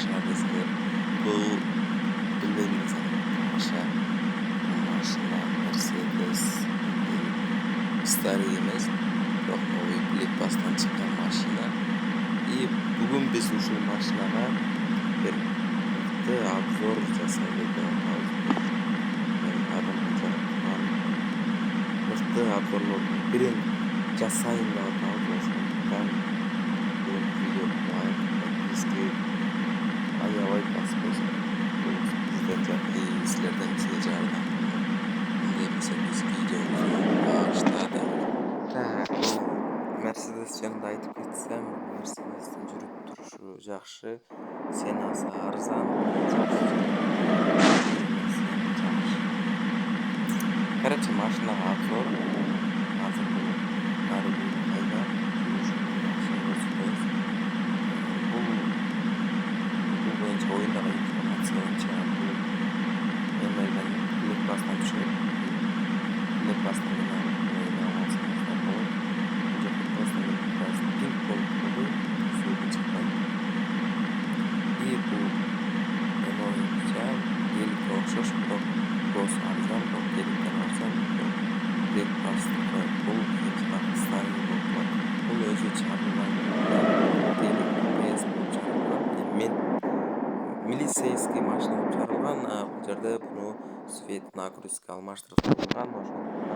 машина десеңер, бул билбейм аша машина Мерседес старый эмес, бирок новый блек бастан чыккан машина. И бүгүн биз ушул машинага бир мыкты обзор жасайлы деп атабыз. Адамга жараткан мыкты обзорлордун бирин жасайын деп атабыз. Ошондуктан бүгүн видео лайк, подписка аябай басып койсоң, бул силерден бизге жардам болот. Анда эмесе биз видеобузду баштадык. Так, бул Мерседес жөнүндө айтып кетсем, бул Мерседестин жүрүп турушу жакшы, ценасы арзан, короче, машинага обзор азыр бул ары бери кайда жүрүшүн жакшы көрсөтөбүз. Бул боюнча оюндагы информация боюнча бул эмерден блек бастан түшөт. Блек бастан алсаңыздар болот. Бул жерде просто пинг болуп калды, сууга чыкпай. И бул эме боюнча геликке окшош, бирок просы арзан, бирок геликтен арзан, бирок блек бастыкы бул кийинчерээк старый болуп калат. Бул өзү чарылган гелик ППС болуп чарылган. Мен милицейский машина болуп чарылган, бул жерде буну свет нагрузка алмаштырылган, ошондуктан